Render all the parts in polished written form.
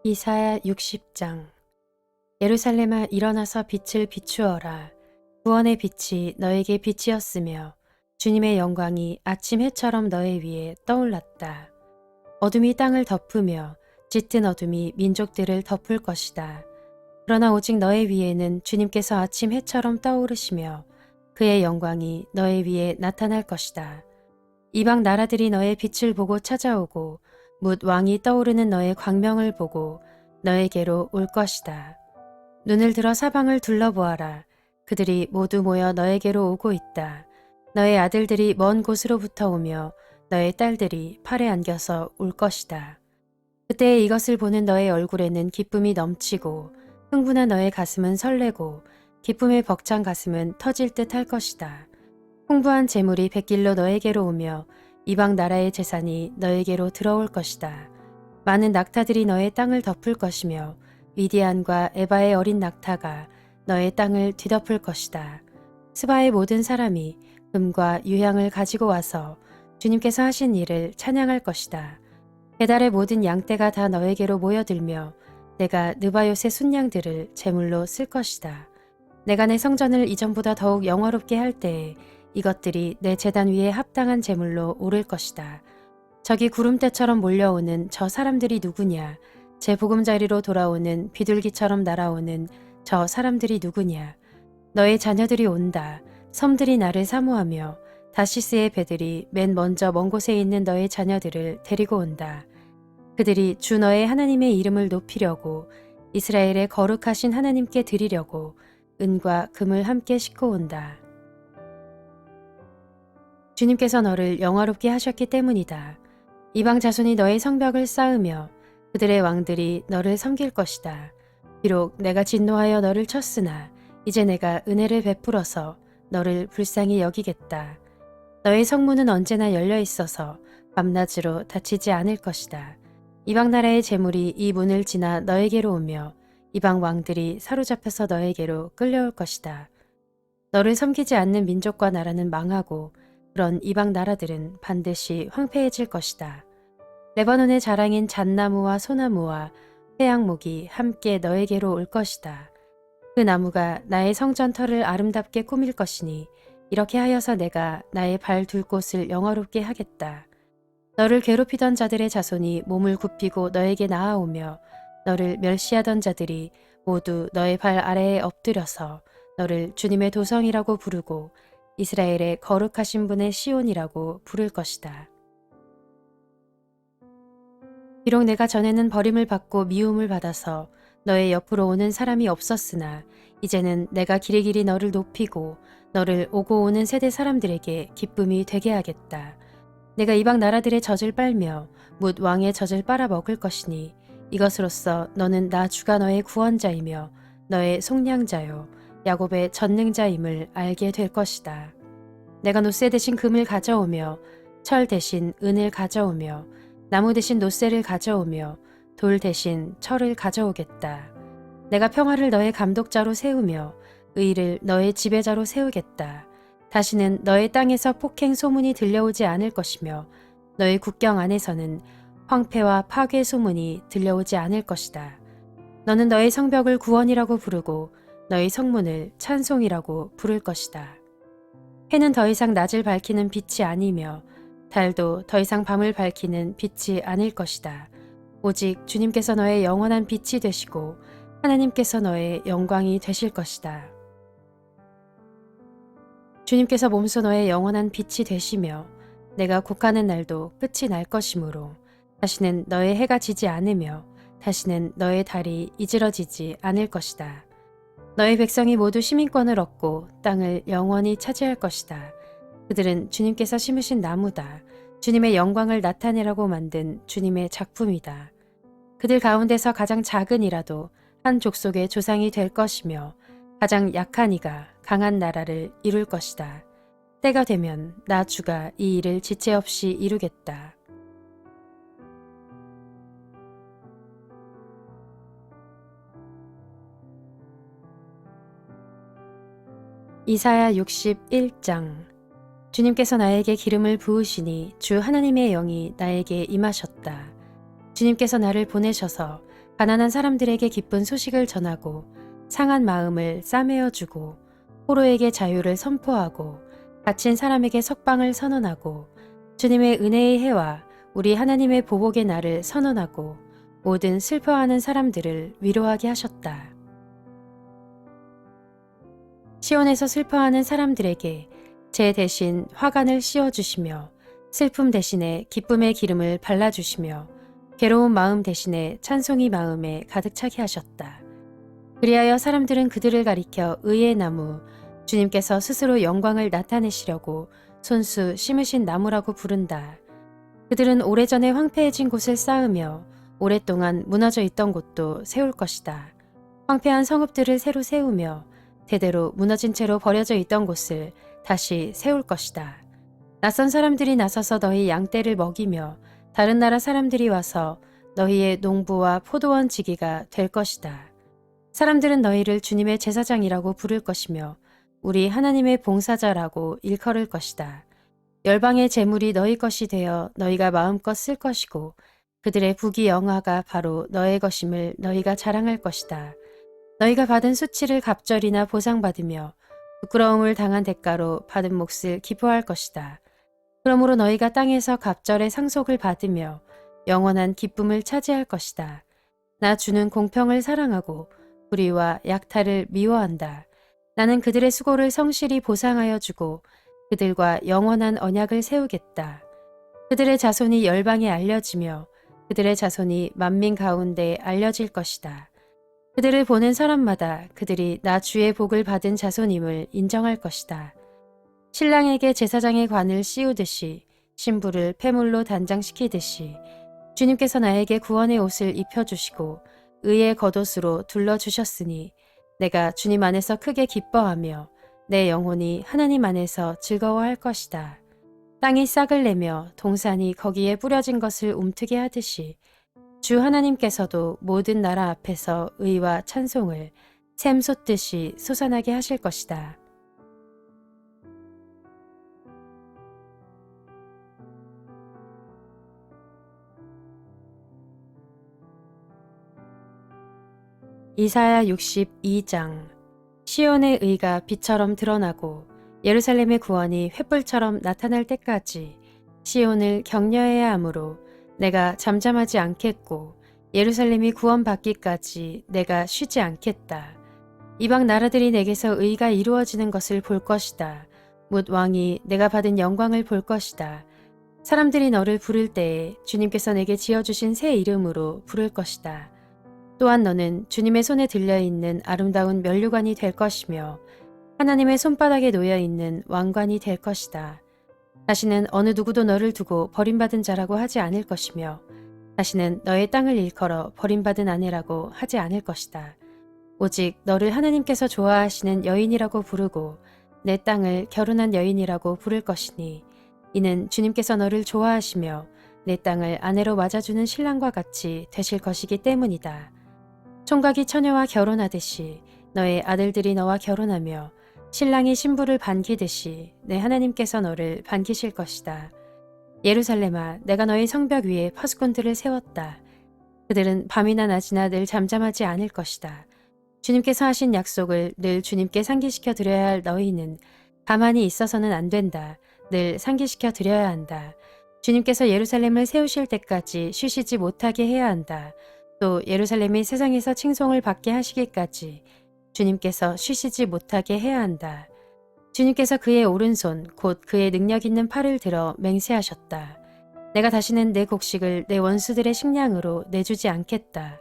이사야 60장. 예루살렘아, 일어나서 빛을 비추어라. 구원의 빛이 너에게 빛이었으며 주님의 영광이 아침 해처럼 너의 위에 떠올랐다. 어둠이 땅을 덮으며 짙은 어둠이 민족들을 덮을 것이다. 그러나 오직 너의 위에는 주님께서 아침 해처럼 떠오르시며 그의 영광이 너의 위에 나타날 것이다. 이방 나라들이 너의 빛을 보고 찾아오고 뭇 왕이 떠오르는 너의 광명을 보고 너에게로 올 것이다. 눈을 들어 사방을 둘러보아라. 그들이 모두 모여 너에게로 오고 있다. 너의 아들들이 먼 곳으로부터 오며 너의 딸들이 팔에 안겨서 올 것이다. 그때 이것을 보는 너의 얼굴에는 기쁨이 넘치고 흥분한 너의 가슴은 설레고 기쁨에 벅찬 가슴은 터질 듯 할 것이다. 풍부한 재물이 백길로 너에게로 오며 이방 나라의 재산이 너에게로 들어올 것이다. 많은 낙타들이 너의 땅을 덮을 것이며 미디안과 에바의 어린 낙타가 너의 땅을 뒤덮을 것이다. 스바의 모든 사람이 금과 유향을 가지고 와서 주님께서 하신 일을 찬양할 것이다. 게달의 모든 양떼가 다 너에게로 모여들며 내가 느바요의 순양들을 제물로 쓸 것이다. 내가 내 성전을 이전보다 더욱 영화롭게 할 때에 이것들이 내 제단 위에 합당한 제물로 오를 것이다. 저기 구름대처럼 몰려오는 저 사람들이 누구냐? 제 보금자리로 돌아오는 비둘기처럼 날아오는 저 사람들이 누구냐? 너의 자녀들이 온다. 섬들이 나를 사모하며 다시스의 배들이 맨 먼저 먼 곳에 있는 너의 자녀들을 데리고 온다. 그들이 주 너의 하나님의 이름을 높이려고 이스라엘의 거룩하신 하나님께 드리려고 은과 금을 함께 싣고 온다. 주님께서 너를 영화롭게 하셨기 때문이다. 이방 자손이 너의 성벽을 쌓으며 그들의 왕들이 너를 섬길 것이다. 비록 내가 진노하여 너를 쳤으나 이제 내가 은혜를 베풀어서 너를 불쌍히 여기겠다. 너의 성문은 언제나 열려 있어서 밤낮으로 닫히지 않을 것이다. 이방 나라의 재물이 이 문을 지나 너에게로 오며 이방 왕들이 사로잡혀서 너에게로 끌려올 것이다. 너를 섬기지 않는 민족과 나라는 망하고 그런 이방 나라들은 반드시 황폐해질 것이다. 레바논의 자랑인 잣나무와 소나무와 회양목이 함께 너에게로 올 것이다. 그 나무가 나의 성전 터를 아름답게 꾸밀 것이니 이렇게 하여서 내가 나의 발 둘 곳을 영화롭게 하겠다. 너를 괴롭히던 자들의 자손이 몸을 굽히고 너에게 나아오며 너를 멸시하던 자들이 모두 너의 발 아래에 엎드려서 너를 주님의 도성이라고 부르고 이스라엘의 거룩하신 분의 시온이라고 부를 것이다. 비록 내가 전에는 버림을 받고 미움을 받아서 너의 옆으로 오는 사람이 없었으나 이제는 내가 길이길이 너를 높이고 너를 오고 오는 세대 사람들에게 기쁨이 되게 하겠다. 내가 이방 나라들의 젖을 빨며 뭇 왕의 젖을 빨아 먹을 것이니 이것으로써 너는 나 주가 너의 구원자이며 너의 속량자요 야곱의 전능자임을 알게 될 것이다. 내가 노새 대신 금을 가져오며 철 대신 은을 가져오며 나무 대신 노새를 가져오며 돌 대신 철을 가져오겠다. 내가 평화를 너의 감독자로 세우며 의를 너의 지배자로 세우겠다. 다시는 너의 땅에서 폭행 소문이 들려오지 않을 것이며 너의 국경 안에서는 황폐와 파괴 소문이 들려오지 않을 것이다. 너는 너의 성벽을 구원이라고 부르고 너의 성문을 찬송이라고 부를 것이다. 해는 더 이상 낮을 밝히는 빛이 아니며 달도 더 이상 밤을 밝히는 빛이 아닐 것이다. 오직 주님께서 너의 영원한 빛이 되시고 하나님께서 너의 영광이 되실 것이다. 주님께서 몸소 너의 영원한 빛이 되시며 내가 곡하는 날도 끝이 날 것이므로 다시는 너의 해가 지지 않으며 다시는 너의 달이 이지러지지 않을 것이다. 너의 백성이 모두 시민권을 얻고 땅을 영원히 차지할 것이다. 그들은 주님께서 심으신 나무다. 주님의 영광을 나타내라고 만든 주님의 작품이다. 그들 가운데서 가장 작은 이라도 한 족속의 조상이 될 것이며 가장 약한 이가 강한 나라를 이룰 것이다. 때가 되면 나 주가 이 일을 지체 없이 이루겠다. 이사야 61장. 주님께서 나에게 기름을 부으시니 주 하나님의 영이 나에게 임하셨다. 주님께서 나를 보내셔서 가난한 사람들에게 기쁜 소식을 전하고 상한 마음을 싸매어주고 포로에게 자유를 선포하고 갇힌 사람에게 석방을 선언하고 주님의 은혜의 해와 우리 하나님의 보복의 날을 선언하고 모든 슬퍼하는 사람들을 위로하게 하셨다. 시온에서 슬퍼하는 사람들에게 제 대신 화관을 씌워주시며 슬픔 대신에 기쁨의 기름을 발라주시며 괴로운 마음 대신에 찬송이 마음에 가득 차게 하셨다. 그리하여 사람들은 그들을 가리켜 의의 나무, 주님께서 스스로 영광을 나타내시려고 손수 심으신 나무라고 부른다. 그들은 오래전에 황폐해진 곳을 쌓으며 오랫동안 무너져 있던 곳도 세울 것이다. 황폐한 성읍들을 새로 세우며 대대로 무너진 채로 버려져 있던 곳을 다시 세울 것이다. 낯선 사람들이 나서서 너희 양떼를 먹이며 다른 나라 사람들이 와서 너희의 농부와 포도원 지기가 될 것이다. 사람들은 너희를 주님의 제사장이라고 부를 것이며 우리 하나님의 봉사자라고 일컬을 것이다. 열방의 재물이 너희 것이 되어 너희가 마음껏 쓸 것이고 그들의 부귀 영화가 바로 너의 것임을 너희가 자랑할 것이다. 너희가 받은 수치를 갑절이나 보상받으며 부끄러움을 당한 대가로 받은 몫을 기뻐할 것이다. 그러므로 너희가 땅에서 갑절의 상속을 받으며 영원한 기쁨을 차지할 것이다. 나 주는 공평을 사랑하고 불의와 약탈을 미워한다. 나는 그들의 수고를 성실히 보상하여 주고 그들과 영원한 언약을 세우겠다. 그들의 자손이 열방에 알려지며 그들의 자손이 만민 가운데 알려질 것이다. 그들을 보는 사람마다 그들이 나 주의 복을 받은 자손임을 인정할 것이다. 신랑에게 제사장의 관을 씌우듯이 신부를 폐물로 단장시키듯이 주님께서 나에게 구원의 옷을 입혀주시고 의의 겉옷으로 둘러주셨으니 내가 주님 안에서 크게 기뻐하며 내 영혼이 하나님 안에서 즐거워할 것이다. 땅이 싹을 내며 동산이 거기에 뿌려진 것을 움트게 하듯이 주 하나님께서도 모든 나라 앞에서 의와 찬송을 샘솟듯이 솟아나게 하실 것이다. 이사야 62장. 시온의 의가 빛처럼 드러나고 예루살렘의 구원이 횃불처럼 나타날 때까지 시온을 격려해야 하므로 내가 잠잠하지 않겠고 예루살렘이 구원받기까지 내가 쉬지 않겠다. 이방 나라들이 내게서 의가 이루어지는 것을 볼 것이다. 뭇 왕이 내가 받은 영광을 볼 것이다. 사람들이 너를 부를 때에 주님께서 내게 지어주신 새 이름으로 부를 것이다. 또한 너는 주님의 손에 들려있는 아름다운 면류관이 될 것이며 하나님의 손바닥에 놓여있는 왕관이 될 것이다. 다시는 어느 누구도 너를 두고 버림받은 자라고 하지 않을 것이며 다시는 너의 땅을 일컬어 버림받은 아내라고 하지 않을 것이다. 오직 너를 하나님께서 좋아하시는 여인이라고 부르고 내 땅을 결혼한 여인이라고 부를 것이니 이는 주님께서 너를 좋아하시며 내 땅을 아내로 맞아주는 신랑과 같이 되실 것이기 때문이다. 총각이 처녀와 결혼하듯이 너의 아들들이 너와 결혼하며 신랑이 신부를 반기듯이 내 하나님께서 너를 반기실 것이다. 예루살렘아, 내가 너의 성벽 위에 파수꾼들을 세웠다. 그들은 밤이나 낮이나 늘 잠잠하지 않을 것이다. 주님께서 하신 약속을 늘 주님께 상기시켜 드려야 할 너희는 가만히 있어서는 안 된다. 늘 상기시켜 드려야 한다. 주님께서 예루살렘을 세우실 때까지 쉬시지 못하게 해야 한다. 또 예루살렘이 세상에서 칭송을 받게 하시기까지 주님께서 쉬시지 못하게 해야 한다. 주님께서 그의 오른손 곧 그의 능력 있는 팔을 들어 맹세하셨다. 내가 다시는 내 곡식을 내 원수들의 식량으로 내주지 않겠다.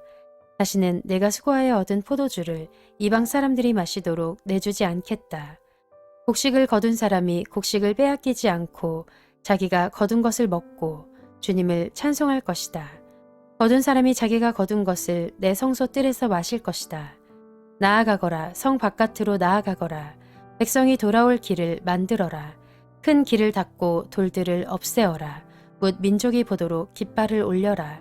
다시는 내가 수고하여 얻은 포도주를 이방 사람들이 마시도록 내주지 않겠다. 곡식을 거둔 사람이 곡식을 빼앗기지 않고 자기가 거둔 것을 먹고 주님을 찬송할 것이다. 거둔 사람이 자기가 거둔 것을 내 성소 뜰에서 마실 것이다. 나아가거라, 성 바깥으로 나아가거라. 백성이 돌아올 길을 만들어라. 큰 길을 닫고 돌들을 없애어라. 뭇 민족이 보도록 깃발을 올려라.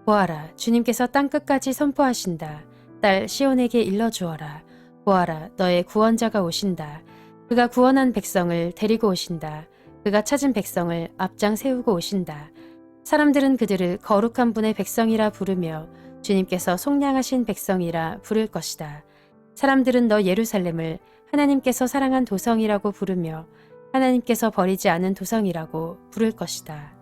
보아라, 주님께서 땅끝까지 선포하신다. 딸 시온에게 일러주어라. 보아라, 너의 구원자가 오신다. 그가 구원한 백성을 데리고 오신다. 그가 찾은 백성을 앞장 세우고 오신다. 사람들은 그들을 거룩한 분의 백성이라 부르며 주님께서 속량하신 백성이라 부를 것이다. 사람들은 너 예루살렘을 하나님께서 사랑한 도성이라고 부르며 하나님께서 버리지 않은 도성이라고 부를 것이다.